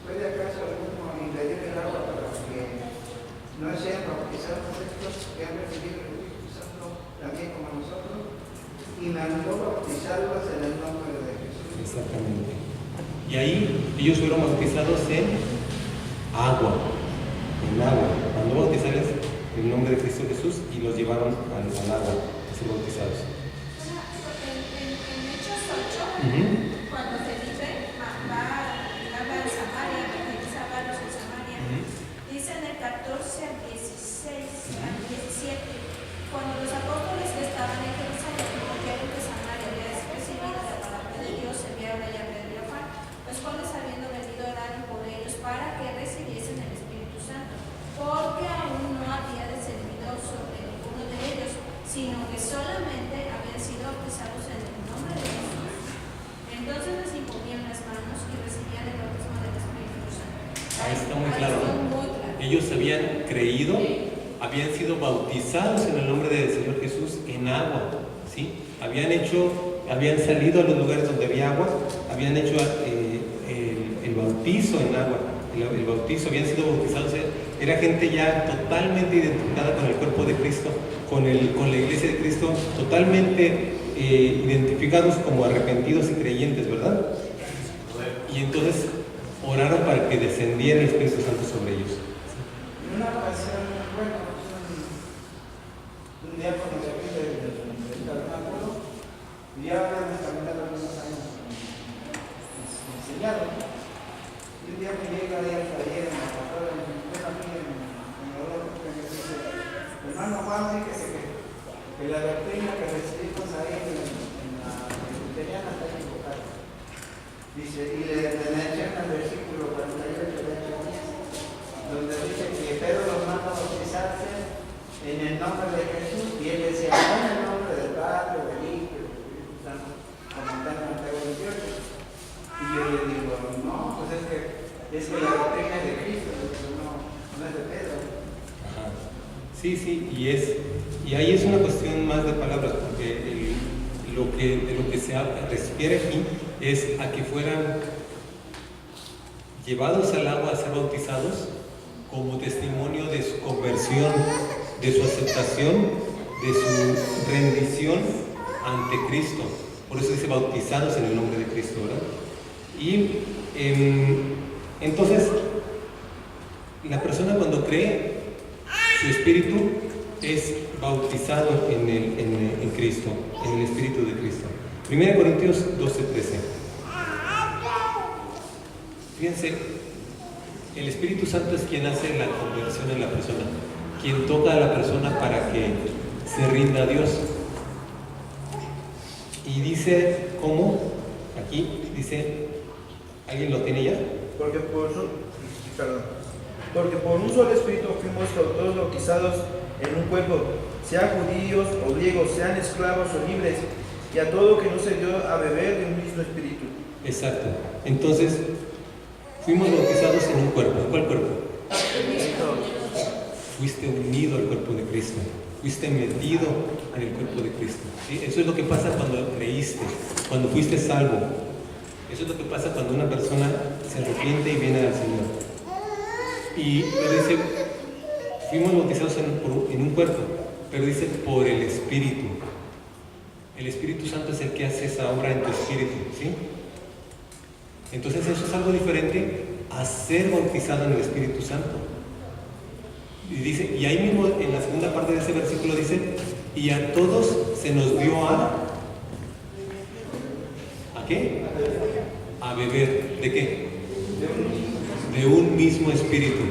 ¿puede acaso alguno impedir el agua para que no sean bautizados estos que han recibido el Espíritu Santo también como nosotros? Y mandó bautizarlos en el nombre de Jesús. exactamente. Y ahí ellos fueron bautizados en agua. Mandó bautizarles en el nombre de Cristo Jesús y los llevaron al agua a ser bautizados. En Hechos 8, cuando Felipe va a Samaria, evangeliza a varios en Samaria, dice en el 14 al 16, al 17, cuando los apóstoles que estaban en Jerusalén oyeron que Samaria había recibido la palabra de Dios, enviaron allá a Pedro y a Juan, los cuales habiendo venido oraron por ellos para que recibiesen el Espíritu Santo, porque aún no había descendido sobre ninguno de ellos, sino que solamente habían sido bautizados en el nombre de Jesús. Entonces les imponían las manos y recibían el bautismo del Espíritu Santo. Ahí está muy claro. Muy claro. Ellos habían creído, habían sido bautizados en el nombre del Señor Jesús en agua, ¿sí? Habían salido a los lugares donde había agua, habían hecho el bautizo en agua, el bautizo, habían sido bautizados, era gente ya totalmente identificada con el cuerpo de Cristo, con la iglesia de Cristo, totalmente identificados como arrepentidos y creyentes, ¿verdad? Y entonces oraron para que descendiera el Espíritu Santo sobre ellos. En una ocasión, bueno, un día cuando se pide del tabernáculo, y ya habíamos caminado algunos años enseñado, y un día me llega ahí al taller en la pastora, aquí en el olor, que me dice, hermano Juan, fíjese que la doctrina que recibimos ahí en la presbiteriana está equivocada. Dice, y le menciona el versículo 48 de Hechos 10, donde dice que Pedro los manda a bautizarse en el nombre de Jesús, y él decía, no en el nombre del Padre, del Hijo, del Espíritu Santo, como está en Mateo 18. Y yo le digo, no, pues es que la doctrina es de Cristo, no es de Pedro. Ajá. Sí, y ahí es una cuestión más de palabras, porque de lo que se refiere aquí es a que fueran llevados al agua a ser bautizados como testimonio de su conversión, de su aceptación, de su rendición ante Cristo. Por eso dice bautizados en el nombre de Cristo, ¿verdad? Y entonces, la persona cuando cree, su espíritu es bautizado en Cristo, en el Espíritu de Cristo. 1 Corintios 12:13. fíjense, el Espíritu Santo es quien hace la conversión en la persona, quien toca a la persona para que se rinda a Dios. Y dice, ¿cómo? Aquí dice, ¿alguien lo tiene ya? Porque por un solo espíritu fuimos todos bautizados en un cuerpo, sean judíos o griegos, sean esclavos o libres, y a todo que no se dio a beber de un mismo espíritu. Exacto. Entonces, fuimos bautizados en un cuerpo. ¿En cuál cuerpo? Fuiste unido al cuerpo de Cristo. Fuiste metido en el cuerpo de Cristo. ¿Sí? Eso es lo que pasa cuando creíste, cuando fuiste salvo. Eso es lo que pasa cuando una persona se arrepiente y viene al Señor. Y pero dice, fuimos bautizados en un cuerpo, pero dice por el Espíritu. El Espíritu Santo es el que hace esa obra en tu espíritu, ¿sí? Entonces eso es algo diferente a ser bautizado en el Espíritu Santo. Y dice, y ahí mismo en la segunda parte de ese versículo dice, y a todos se nos dio ¿a qué? A beber. ¿De qué? De un mismo espíritu.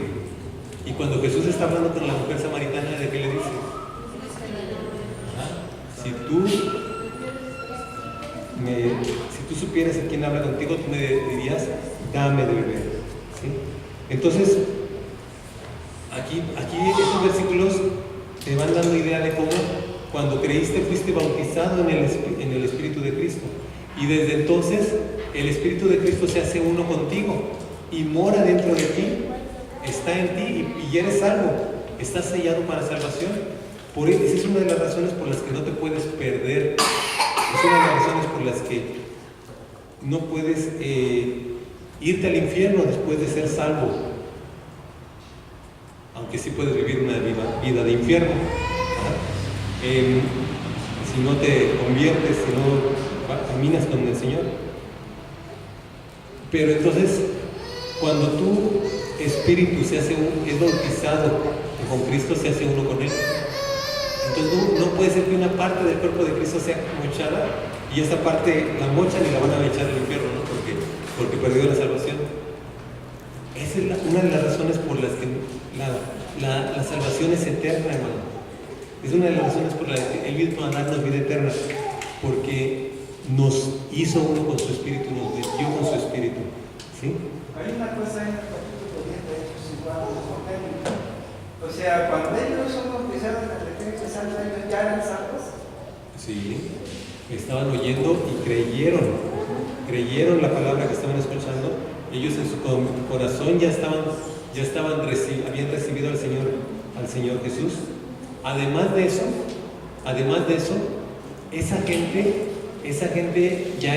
Y cuando Jesús está hablando con la mujer samaritana, ¿de qué le dice? Si tú supieras a quién habla contigo, tú me dirías, dame de beber. ¿Sí? Entonces, aquí estos versículos te van dando idea de cómo cuando creíste fuiste bautizado en el Espíritu de Cristo. Y desde entonces el Espíritu de Cristo se hace uno contigo y mora dentro de ti, está en ti y eres salvo, estás sellado para salvación. Esa es una de las razones por las que no te puedes perder. Es una de las razones por las que no puedes irte al infierno después de ser salvo. Aunque sí puedes vivir una vida de infierno. Si no te conviertes, si no caminas con el Señor. Pero entonces, cuando tu espíritu es bautizado con Cristo, se hace uno con Él. Entonces no puede ser que una parte del cuerpo de Cristo sea mochada y esa parte la mochan y la van a echar al infierno, ¿no? Porque perdió la salvación. Esa es una de las razones por las que la salvación es eterna, hermano. Es una de las razones por las que Él vino a darnos vida eterna, porque nos hizo uno con su espíritu, nos metió con su espíritu. ¿Sí? Hay una cosa en el capítulo 10 de Hechos 50. O sea, cuando ellos son bautizados en el Espíritu Santo, ellos ya eran salvos. Sí, estaban oyendo y creyeron la palabra que estaban escuchando. Ellos en su corazón habían recibido al Señor Jesús. Además de eso, esa gente ya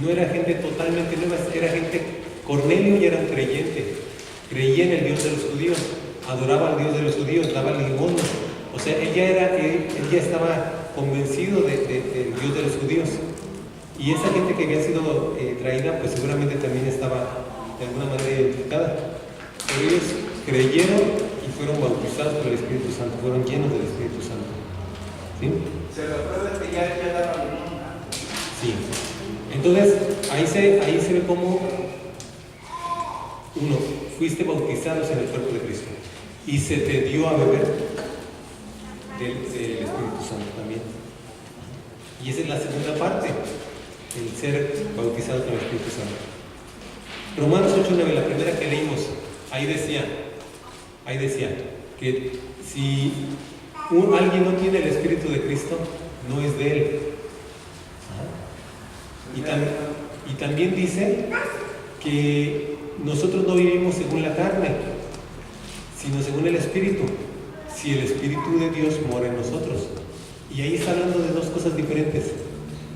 no era gente totalmente nueva, era gente. Cornelio ya era un creyente. Creía en el Dios de los judíos, adoraba al Dios de los judíos, daba limosna. O sea, él ya estaba convencido del Dios de los judíos. Y esa gente que había sido traída, pues seguramente también estaba de alguna manera identificada. Pero ellos creyeron y fueron bautizados por el Espíritu Santo, fueron llenos del Espíritu Santo. ¿Sí? Se lo prueba que ya daba limosna. Sí. Entonces, ahí se ve cómo uno, fuiste bautizados en el cuerpo de Cristo y se te dio a beber del Espíritu Santo también. Y esa es la segunda parte, el ser bautizado con el Espíritu Santo. Romanos 8:9, la primera que leímos, ahí decía que si alguien no tiene el Espíritu de Cristo, no es de Él. Y también dice que nosotros no vivimos según la carne, sino según el Espíritu, si el Espíritu de Dios mora en nosotros. Y ahí está hablando de dos cosas diferentes.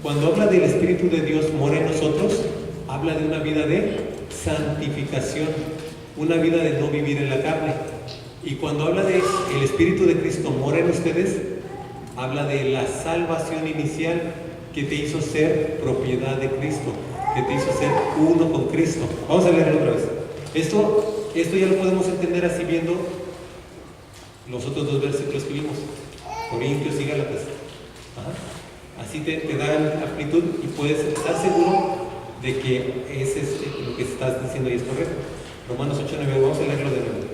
Cuando habla del Espíritu de Dios mora en nosotros, habla de una vida de santificación, una vida de no vivir en la carne. Y cuando habla de el Espíritu de Cristo mora en ustedes, habla de la salvación inicial que te hizo ser propiedad de Cristo, que te hizo ser uno con Cristo. Vamos a leerlo otra vez. Esto ya lo podemos entender así viendo los otros dos versículos que vimos, Corintios y Gálatas. Así te dan amplitud y puedes estar seguro de que lo que estás diciendo ahí es correcto. Romanos 8:9, vamos a leerlo de nuevo.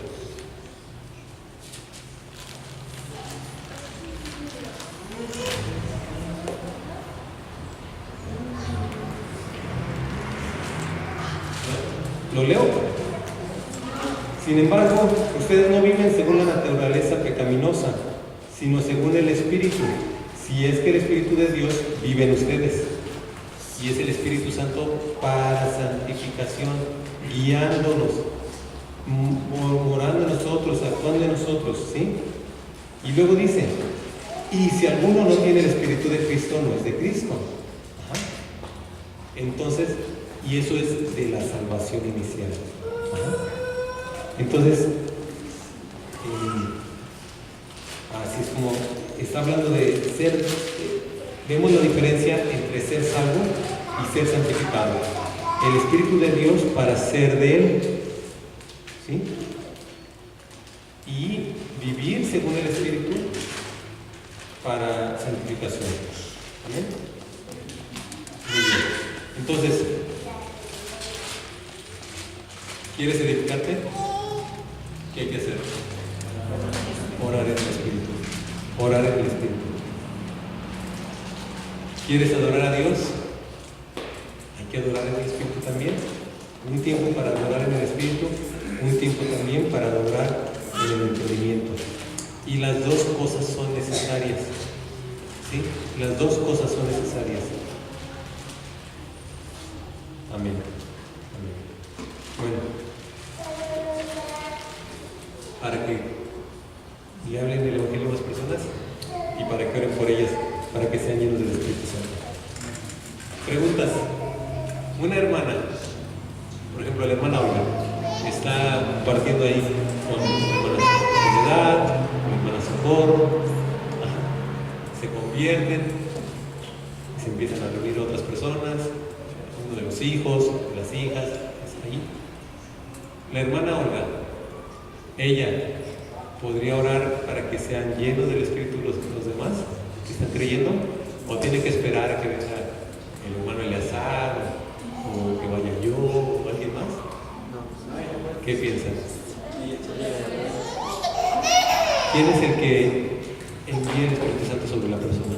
Lo leo. Sin embargo, ustedes no viven según la naturaleza pecaminosa, sino según el Espíritu. Si es que el Espíritu de Dios vive en ustedes. Y es el Espíritu Santo para santificación, guiándonos, morando en nosotros, actuando en nosotros, ¿sí? Y luego dice, y si alguno no tiene el Espíritu de Cristo, no es de Cristo. Ajá. Entonces, y eso es de la salvación inicial. Ajá. Entonces, así es como está hablando de ser, vemos la diferencia entre ser salvo y ser santificado. El Espíritu de Dios para ser de Él, ¿sí? Y vivir según el Espíritu para santificación. ¿Amén? Muy bien. Entonces, ¿quieres edificarte? ¿Qué hay que hacer? Orar en el Espíritu. Orar en el Espíritu. ¿Quieres adorar a Dios? Hay que adorar en el Espíritu también. Un tiempo para adorar en el Espíritu, un tiempo también para adorar en el entendimiento. Y las dos cosas son necesarias. ¿Sí? Las dos cosas son necesarias. Amén. Amén. Bueno. Para que le hablen el Evangelio a las personas y para que oren por ellas, para que sean llenos del Espíritu Santo. Preguntas. Una hermana, por ejemplo, la hermana Olga, está compartiendo ahí con hermanas de edad, con hermanas Socorro, se convierten, se empiezan a reunir otras personas, uno de los hijos, de las hijas, ahí. La hermana Olga, ella podría orar para que sean llenos del Espíritu los demás que están creyendo, o tiene que esperar a que venga el hermano Eleazar o que vaya yo o alguien más. ¿Qué piensan? ¿Quién es el que envía el Espíritu Santo sobre la persona?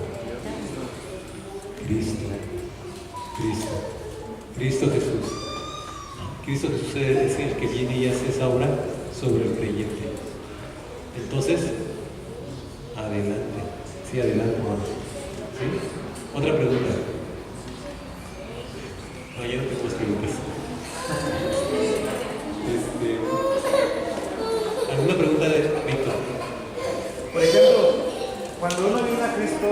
Cristo Jesús. Cristo Jesús es el que viene y hace esa obra sobre el creyente. Entonces, adelante. Sí, adelante, hermano. ¿Sí? Otra pregunta. No, ya no tengo más preguntas. ¿Alguna pregunta de Víctor? Por ejemplo, cuando uno viene a Cristo,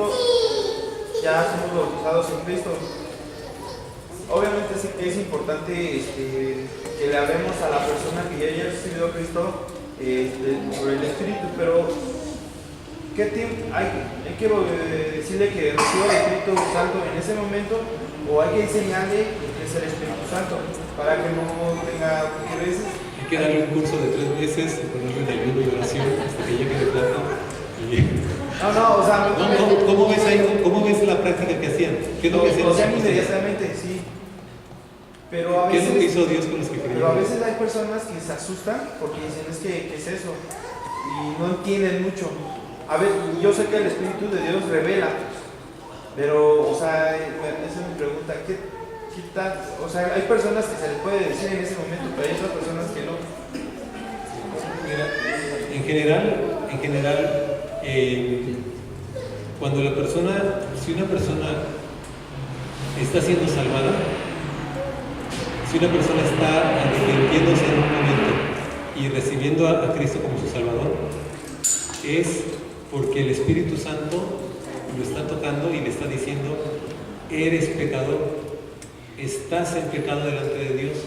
ya somos bautizados en Cristo. Obviamente sí que es importante que le hablemos a la persona que ya haya recibido a Cristo sobre el Espíritu, pero ¿qué tiempo hay que decirle que reciba el Espíritu Santo en ese momento, o hay que enseñarle que es el Espíritu Santo para que no tenga veces? Hay que darle un curso de 3 meses, ponerle en ayuno y oración hasta que llegue de plata. No, o sea, ¿Cómo ves ahí? ¿Cómo ves la práctica que hacían? ¿Qué es lo que hacían? O sea, inmediatamente, sí. Pero a ¿Qué veces, es lo que hizo Dios con los que creyeron? Pero a veces hay personas que se asustan porque dicen, ¿qué es eso? Y no entienden mucho. A ver, yo sé que el Espíritu de Dios revela, pero, o sea, esa es mi pregunta, ¿qué tal? O sea, hay personas que se les puede decir en ese momento, pero hay otras personas que no. Mira, en general, cuando si una persona está siendo salvada, si una persona está arrepintiéndose en un momento y recibiendo a Cristo como su Salvador, es porque el Espíritu Santo lo está tocando y le está diciendo, eres pecador, estás en pecado delante de Dios.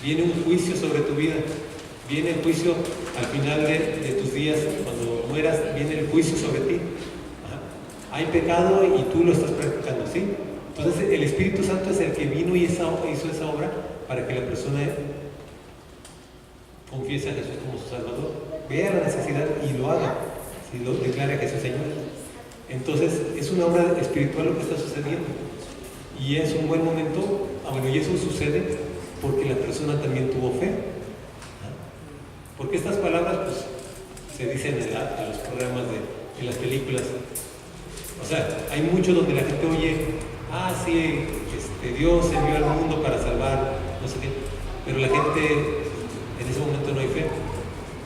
Viene un juicio sobre tu vida, viene el juicio al final de tus días, cuando mueras, viene el juicio sobre ti. Hay pecado y tú lo estás practicando, ¿sí? Entonces el Espíritu Santo es el que vino y hizo esa obra para que la persona confiese a Jesús como su Salvador, vea la necesidad y lo haga, si lo declara que es su Señor. Entonces es una obra espiritual lo que está sucediendo y es un buen momento bueno, y eso sucede porque la persona también tuvo fe. Porque estas palabras pues se dicen en los programas en las películas. O sea, hay mucho donde la gente oye, sí, Dios envió al mundo para salvar, no sé qué, pero la gente en ese momento no hay fe.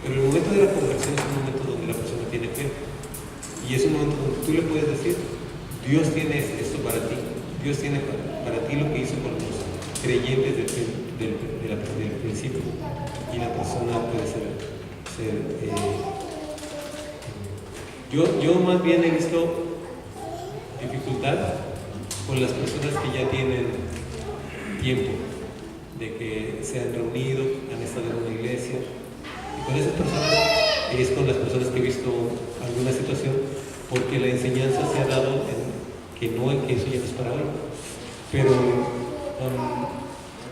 Pero el momento de la conversión es un momento donde la persona tiene fe. Y es un momento donde tú le puedes decir, Dios tiene esto para ti, Dios tiene para ti lo que hizo con los creyentes del principio. Y la persona puede ser yo más bien he visto dificultad con las personas que ya tienen tiempo, de que se han reunido, han estado en una iglesia, y con esas personas es con las personas que he visto alguna situación, porque la enseñanza se ha dado que eso ya no es para hoy. Pero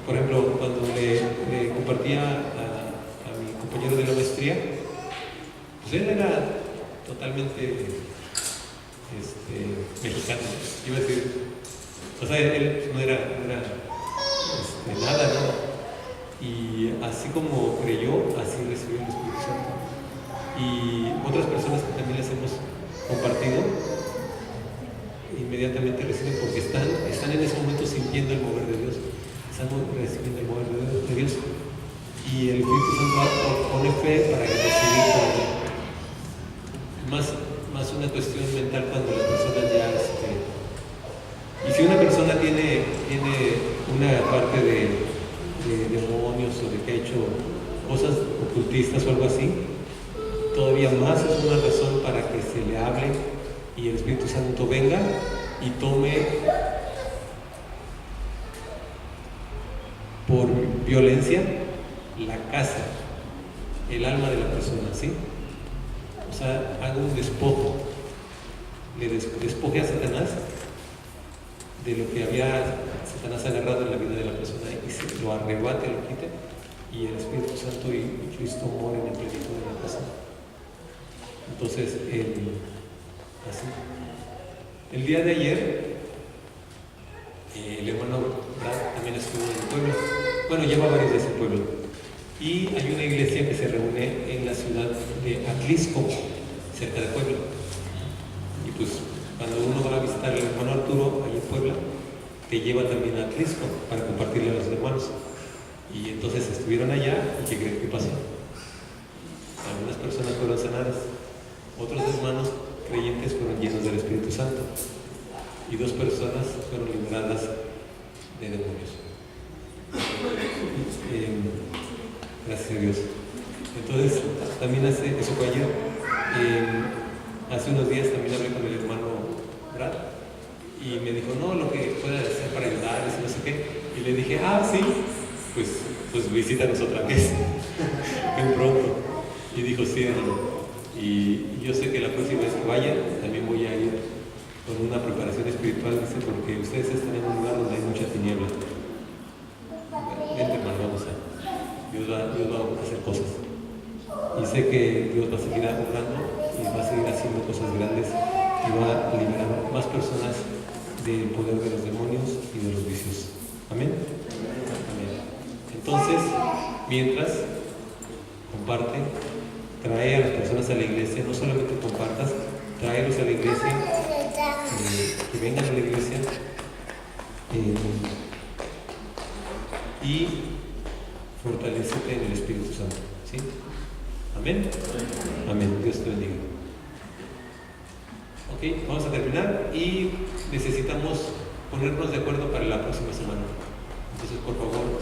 por ejemplo, cuando le compartía a mi compañero de la maestría, pues él era totalmente mexicano, iba a decir, o sea, él no era nada, y así como creyó, así recibió el Espíritu Santo. Y otras personas que también les hemos compartido, inmediatamente reciben porque están en ese momento sintiendo el mover de Dios, están recibiendo el mover de Dios, y el Espíritu Santo pone fe para recibir también. Más una cuestión mental cuando las personas ya y si una persona tiene una parte de demonios o de que ha hecho cosas ocultistas o algo así, todavía más es una razón para que se le hable y el Espíritu Santo venga y tome por violencia la casa, el alma de la persona, ¿sí? O sea, haga un despojo, le despoje a Satanás de lo que había Satanás agarrado en la vida de la persona y se lo arrebate, lo quite, y el Espíritu Santo y Cristo moren en plenitud de la casa. Entonces, así. El día de ayer, el hermano Brad también estuvo en el pueblo. Bueno, lleva varios días en el pueblo. Y hay una iglesia que se reúne en la ciudad de Atlisco, cerca de Puebla. Y pues, cuando uno va a visitar al hermano Arturo, allí en Puebla, te lleva también a Atlisco para compartirle a los hermanos. Y entonces estuvieron allá, ¿y qué creen que pasó? Algunas personas fueron sanadas, otros hermanos creyentes fueron llenos del Espíritu Santo, y 2 personas fueron liberadas de demonios. Gracias a Dios. Entonces, también eso fue ayer. Hace unos días también hablé con el hermano Brad y me dijo, no, lo que pueda hacer para ayudarles y no sé qué. Y le dije, sí, pues visítanos otra vez. Ven pronto. Y dijo, sí, hermano. Y yo sé que la próxima vez que vaya, también voy a ir con una preparación espiritual, dice, porque ustedes están en un lugar donde hay mucha tiniebla. Vente, hermano, Dios va a hacer cosas. Y sé que Dios va a seguir obrando y va a seguir haciendo cosas grandes y va a liberar más personas del poder de los demonios y de los vicios. Amén. Amén. Entonces, mientras comparte, trae a las personas a la iglesia, no solamente compartas, tráelos a la iglesia, que vengan a la iglesia y fortalécete en el Espíritu Santo. ¿Sí? Amén. Amén. Dios te bendiga. Ok, vamos a terminar y necesitamos ponernos de acuerdo para la próxima semana. Entonces, por favor,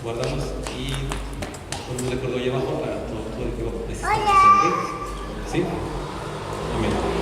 guardamos y ponemos de acuerdo allá abajo para todo el que necesitamos. ¿Sí? Amén.